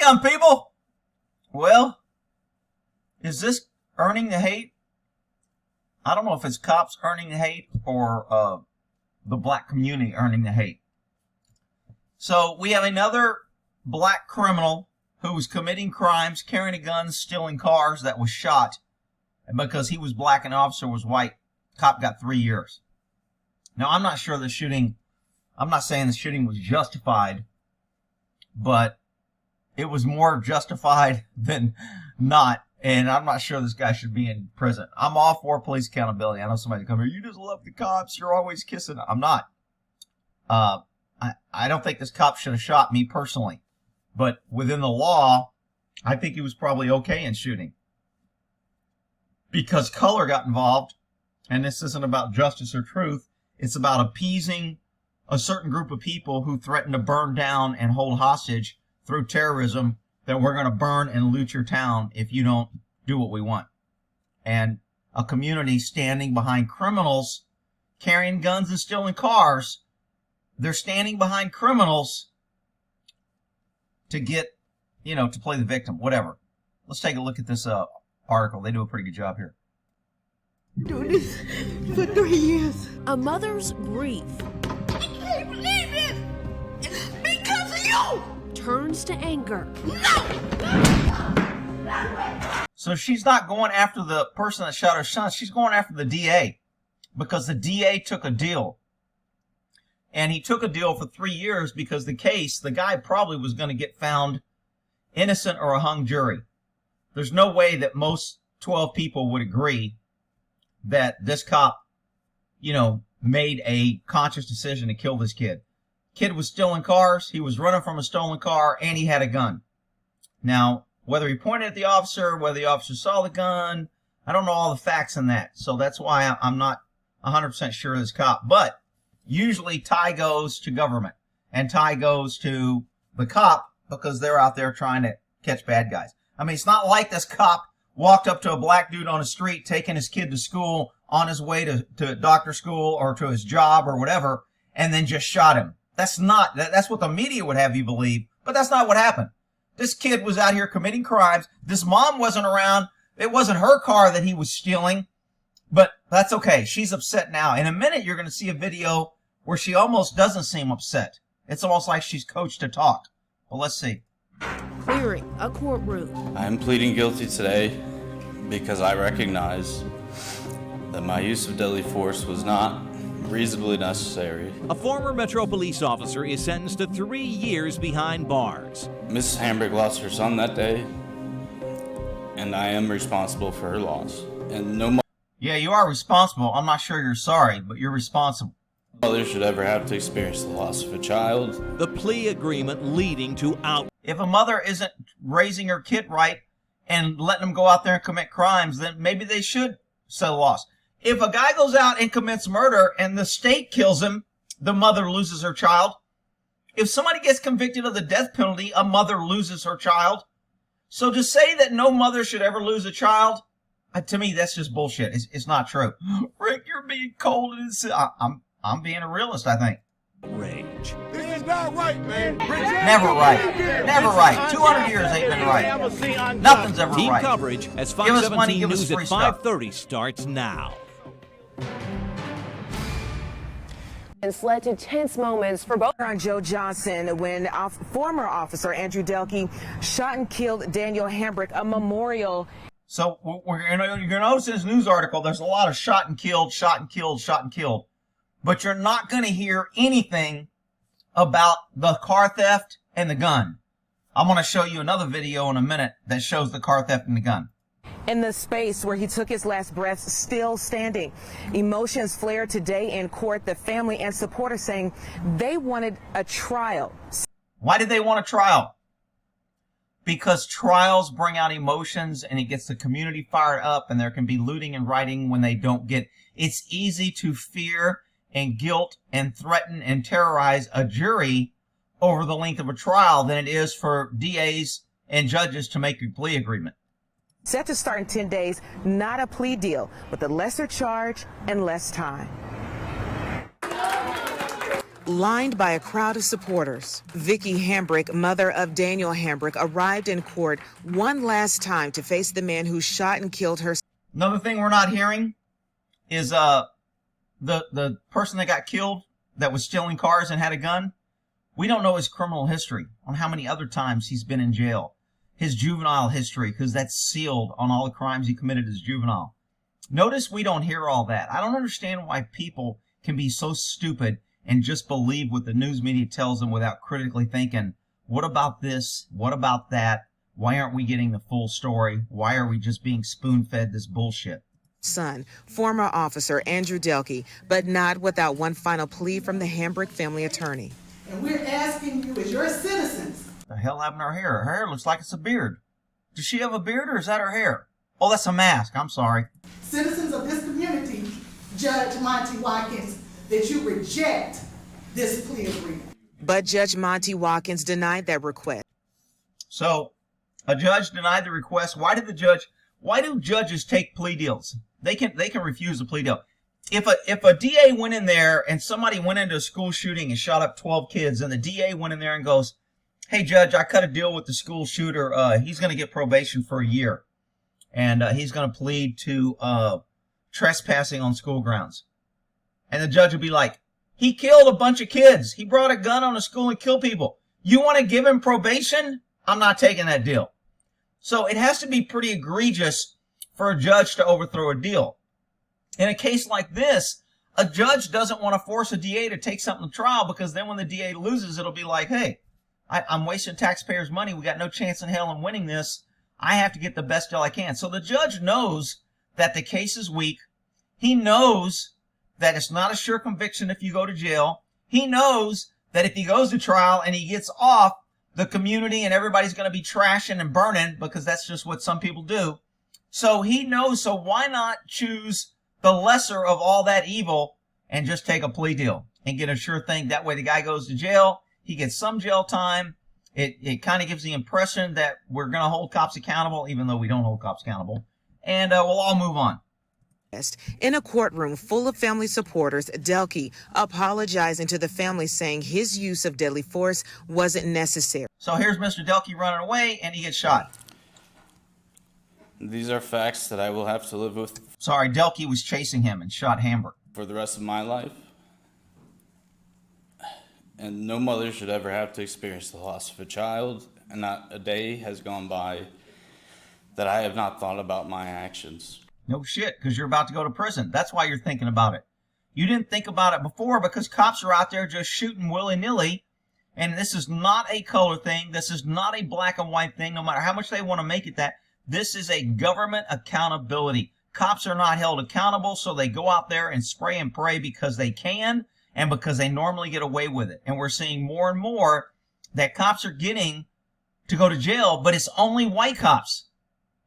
young people. Well, is this earning the hate? I don't know if it's cops earning the hate or the black community earning the hate. So we have another black criminal who was committing crimes, carrying a gun, stealing cars, that was shot. And because he was black and the officer was white, cop got 3 years. Now, I'm not sure the shooting, I'm not saying the shooting was justified, but it was more justified than not. And I'm not sure this guy should be in prison. I'm all for police accountability. I know somebody come here, you just love the cops, you're always kissing. I'm not. I don't think this cop should have shot me personally. But within the law, I think he was probably okay in shooting. Because color got involved, and this isn't about justice or truth, it's about appeasing a certain group of people who threaten to burn down and hold hostage through terrorism, that we're going to burn and loot your town if you don't do what we want. And a community standing behind criminals carrying guns and stealing cars, they're standing behind criminals to get, to play the victim, whatever. Let's take a look at this article. They do a pretty good job here. Doing this for 3 years. A mother's grief. I can't believe it! It's because of you! Turns to anger. No! So she's not going after the person that shot her son. She's going after the DA. Because the DA took a deal. And he took a deal for 3 years because the guy probably was going to get found innocent or a hung jury. There's no way that most 12 people would agree that this cop, made a conscious decision to kill this kid. Kid was stealing cars, he was running from a stolen car, and he had a gun. Now, whether he pointed at the officer, whether the officer saw the gun, I don't know all the facts in that. So that's why I'm not 100% sure of this cop. But usually tie goes to government and tie goes to the cop because they're out there trying to catch bad guys. I mean, it's not like this cop walked up to a black dude on the street taking his kid to school on his way to doctor school or to his job or whatever and then just shot him. That's what the media would have you believe, but that's not what happened. This kid was out here committing crimes. This mom wasn't around. It wasn't her car that he was stealing, but that's okay. She's upset now. In a minute, you're going to see a video where she almost doesn't seem upset. It's almost like she's coached to talk. Well, let's see. Clearing a courtroom. I'm pleading guilty today because I recognize that my use of deadly force was not reasonably necessary. A former Metro police officer is sentenced to 3 years behind bars. Mrs. Hambrick lost her son that day, and I am responsible for her loss. And no Yeah, you are responsible. I'm not sure you're sorry, but you're responsible. mother should ever have to experience the loss of a child. The plea agreement leading to out. If a mother isn't raising her kid right and letting them go out there and commit crimes, then maybe they should settle loss. If a guy goes out and commits murder and the state kills him, the mother loses her child. If somebody gets convicted of the death penalty, a mother loses her child. So to say that no mother should ever lose a child, to me, that's just bullshit. It's not true. Rick, you're being cold. I'm being a realist, I think. Rage. This is not right, man. Never right. Never right. 200 years ain't been right. Nothing's ever Team right. coverage as Give us money, 517 give us News at free stuff. 5:30 starts now. It's led to tense moments for both. On Joe Johnson when former officer Andrew Delke shot and killed Daniel Hambrick, a memorial. So you're going to notice in this news article, there's a lot of shot and killed, shot and killed, shot and killed. But you're not going to hear anything about the car theft and the gun. I'm going to show you another video in a minute that shows the car theft and the gun. In the space where he took his last breath, still standing. Emotions flared today in court. The family and supporters saying they wanted a trial. Why did they want a trial? Because trials bring out emotions and it gets the community fired up, and there can be looting and rioting when they don't get. It's easy to fear and guilt and threaten and terrorize a jury over the length of a trial than it is for DAs and judges to make a plea agreement. Set to start in 10 days, not a plea deal, but the lesser charge and less time. Lined by a crowd of supporters, Vicki Hambrick, mother of Daniel Hambrick, arrived in court one last time to face the man who shot and killed her. Another thing we're not hearing is the person that got killed that was stealing cars and had a gun. We don't know his criminal history on how many other times he's been in jail. His juvenile history, because that's sealed on all the crimes he committed as juvenile. Notice we don't hear all that. I don't understand why people can be so stupid and just believe what the news media tells them without critically thinking, what about this? What about that? Why aren't we getting the full story? Why are we just being spoon-fed this bullshit? Son, former officer Andrew Delke, but not without one final plea from the Hambrick family attorney. And we're asking you as your citizens. The hell happened to her hair? Her hair looks like it's a beard. Does she have a beard or is that her hair? Oh, that's a mask. I'm sorry. Citizens of this community, Judge Monte Watkins, that you reject this plea agreement. But Judge Monte Watkins denied that request. So, a judge denied the request. Why do judges take plea deals? They can refuse a plea deal. If a DA went in there and somebody went into a school shooting and shot up 12 kids, and the DA went in there and goes, "Hey judge, I cut a deal with the school shooter. He's going to get probation for a year, and he's going to plead to trespassing on school grounds." And the judge would be like, "He killed a bunch of kids. He brought a gun on a school and killed people. You want to give him probation? I'm not taking that deal." So it has to be pretty egregious for a judge to overthrow a deal. In a case like this, a judge doesn't want to force a DA to take something to trial, because then when the DA loses, it'll be like, hey, I'm wasting taxpayers' money. We got no chance in hell in winning this. I have to get the best deal I can. So the judge knows that the case is weak. He knows that it's not a sure conviction if you go to jail. He knows that if he goes to trial and he gets off, the community and everybody's going to be trashing and burning, because that's just what some people do. So he knows, so why not choose the lesser of all that evil and just take a plea deal and get a sure thing? That way the guy goes to jail, he gets some jail time. It kind of gives the impression that we're going to hold cops accountable, even though we don't hold cops accountable. And we'll all move on. In a courtroom full of family supporters, Delke apologizing to the family, saying his use of deadly force wasn't necessary. So here's Mr. Delke running away, and he gets shot. These are facts that I will have to live with. Sorry, Delke was chasing him and shot Hambrick. For the rest of my life. And no mother should ever have to experience the loss of a child, and not a day has gone by that I have not thought about my actions. No shit, because you're about to go to prison. That's why you're thinking about it. You didn't think about it before because cops are out there just shooting willy-nilly. And this is not a color thing. This is not a black and white thing, no matter how much they want to make it that. This is a government accountability. Cops are not held accountable, so they go out there and spray and pray because they can and because they normally get away with it. And we're seeing more and more that cops are getting to go to jail, but it's only white cops.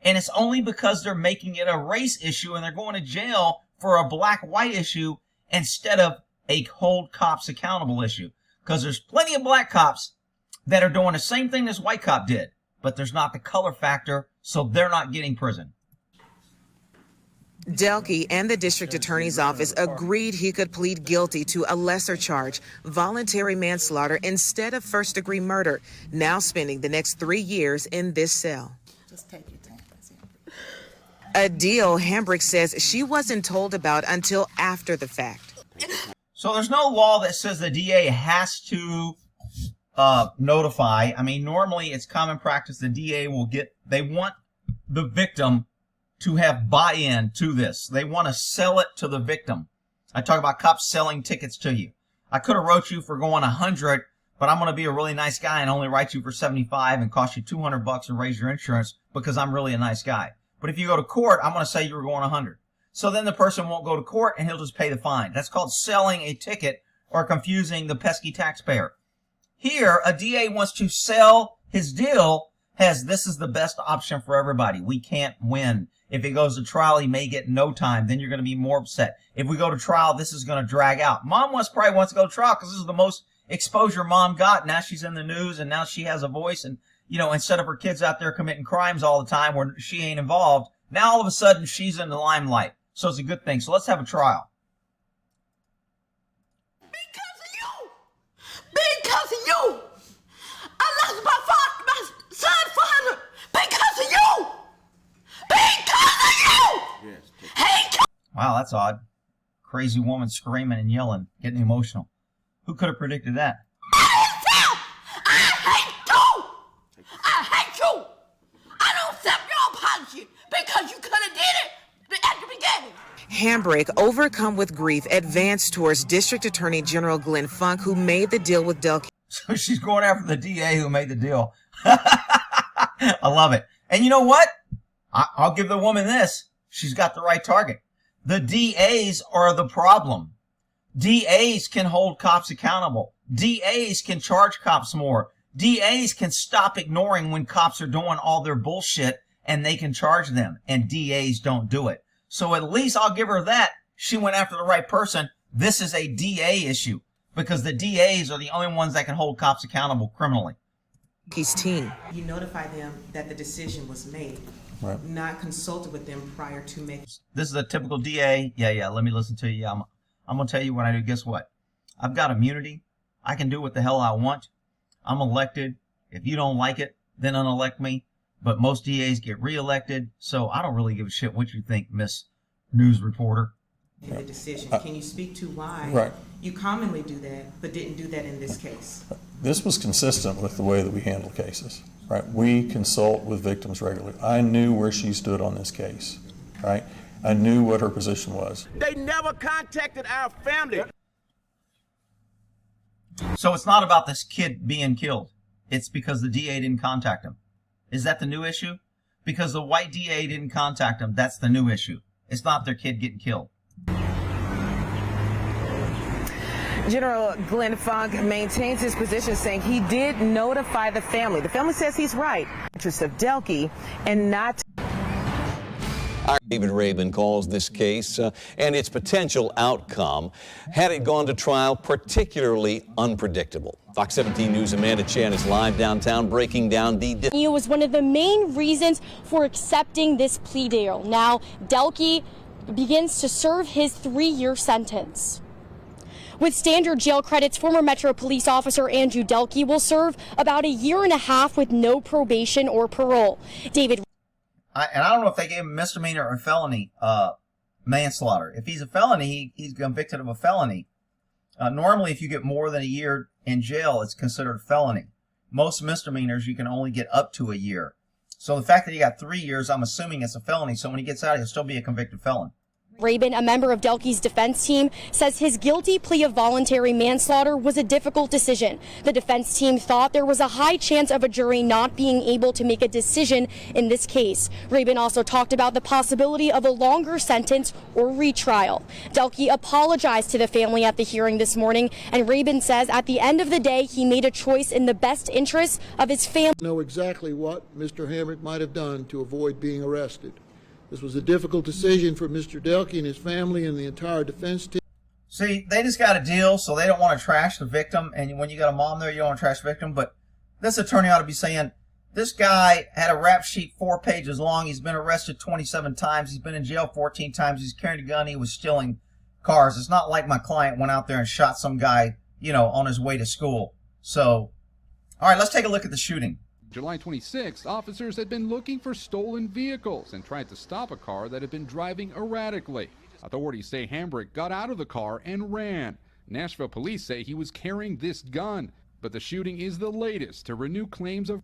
And it's only because they're making it a race issue and they're going to jail for a black-white issue instead of a hold cops accountable issue. Because there's plenty of black cops that are doing the same thing this white cop did, but there's not the color factor, so they're not getting prison. Delke and the district attorney's office agreed he could plead guilty to a lesser charge, voluntary manslaughter, instead of first-degree murder, now spending the next 3 years in this cell. Just take your time. A deal Hambrick says she wasn't told about until after the fact. So there's no law that says the DA has to notify. I mean, normally it's common practice the DA will they want the victim to have buy-in to this. They want to sell it to the victim. I talk about cops selling tickets to you. I could have wrote you for going 100, but I'm going to be a really nice guy and only write you for 75 and cost you $200 and raise your insurance because I'm really a nice guy. But if you go to court, I'm going to say you were going 100. So then the person won't go to court and he'll just pay the fine. That's called selling a ticket or confusing the pesky taxpayer. Here, a DA wants to sell his deal as this is the best option for everybody. We can't win. If it goes to trial, he may get no time. Then you're going to be more upset. If we go to trial, this is going to drag out. Mom probably wants to go to trial because this is the most exposure mom got. Now she's in the news and now she has a voice. And, you know, instead of her kids out there committing crimes all the time where she ain't involved, now all of a sudden she's in the limelight. So it's a good thing. So let's have a trial. Because of you! Wow, that's odd. Crazy woman screaming and yelling, getting emotional. Who could have predicted that? I hate you! I hate you! I don't accept your apology because you could have did it at the beginning. Hambrick, overcome with grief, advanced towards District Attorney General Glenn Funk, who made the deal with Delke. So she's going after the DA who made the deal. I love it. And you know what? I'll give the woman this. She's got the right target. The DAs are the problem. DAs can hold cops accountable. DAs can charge cops more. DAs can stop ignoring when cops are doing all their bullshit and they can charge them. And DAs don't do it. So at least I'll give her that. She went after the right person. This is a DA issue because the DAs are the only ones that can hold cops accountable criminally. His team. You notify them that the decision was made, right. Not consulted with them prior to making. This is a typical DA. Yeah, let me listen to you. I'm going to tell you what I do. Guess what? I've got immunity. I can do what the hell I want. I'm elected. If you don't like it, then unelect me. But most DAs get reelected, so I don't really give a shit what you think, Miss News Reporter. In the decision, can you speak to why you commonly do that, but didn't do that in this case? This was consistent with the way that we handle cases, right? We consult with victims regularly. I knew where she stood on this case, right? I knew what her position was. They never contacted our family. So it's not about this kid being killed. It's because the DA didn't contact him. Is that the new issue? Because the white DA didn't contact him, that's the new issue. It's not their kid getting killed. General Glenn Funk maintains his position, saying he did notify the family. The family says he's right. Interest of Delke and not. David Rabin calls this case and its potential outcome, had it gone to trial, particularly unpredictable. Fox 17 News' Amanda Chan is live downtown breaking down the... It was one of the main reasons for accepting this plea deal. Now, Delke begins to serve his 3-year sentence. With standard jail credits, former Metro Police Officer Andrew Delke will serve about 1.5 years with no probation or parole. David... And I don't know if they gave him misdemeanor or felony manslaughter. If he's a felony, he's convicted of a felony. Normally, if you get more than 1 year in jail, it's considered a felony. Most misdemeanors, you can only get up to 1 year. So the fact that he got 3 years, I'm assuming it's a felony. So when he gets out, he'll still be a convicted felon. Rabin, a member of Delke's defense team, says his guilty plea of voluntary manslaughter was a difficult decision. The defense team thought there was a high chance of a jury not being able to make a decision in this case. Rabin also talked about the possibility of a longer sentence or retrial. Delke apologized to the family at the hearing this morning, and Rabin says at the end of the day, he made a choice in the best interest of his family. Know exactly what Mr. Hambrick might have done to avoid being arrested. This was a difficult decision for Mr. Delke and his family and the entire defense team. See, they just got a deal, so they don't want to trash the victim. And when you got a mom there, you don't want to trash the victim. But this attorney ought to be saying, this guy had a rap sheet 4 pages long. He's been arrested 27 times. He's been in jail 14 times. He's carrying a gun. He was stealing cars. It's not like my client went out there and shot some guy, on his way to school. So, all right, let's take a look at the shooting. July 26th, officers had been looking for stolen vehicles and tried to stop a car that had been driving erratically. Authorities say Hambrick got out of the car and ran. Nashville police say he was carrying this gun, but the shooting is the latest to renew claims of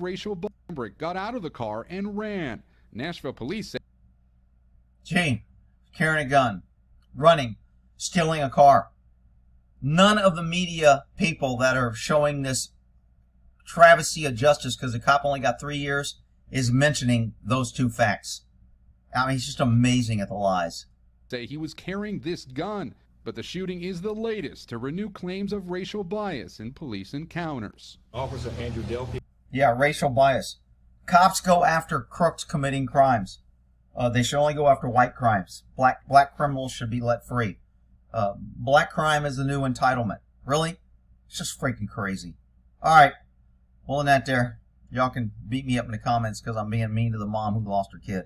racial. Hambrick got out of the car and ran. Nashville police say Gene, carrying a gun, running, stealing a car. None of the media people that are showing this travesty of justice because the cop only got 3 years is mentioning those two facts. I mean, he's just amazing at the lies. Say he was carrying this gun, but the shooting is the latest to renew claims of racial bias in police encounters. Officer Andrew Delke. Yeah, racial bias. Cops go after crooks committing crimes. They should only go after white crimes. Black criminals should be let free. Black crime is the new entitlement. Really? It's just freaking crazy. All right. Well, in that there, y'all can beat me up in the comments because I'm being mean to the mom who lost her kid.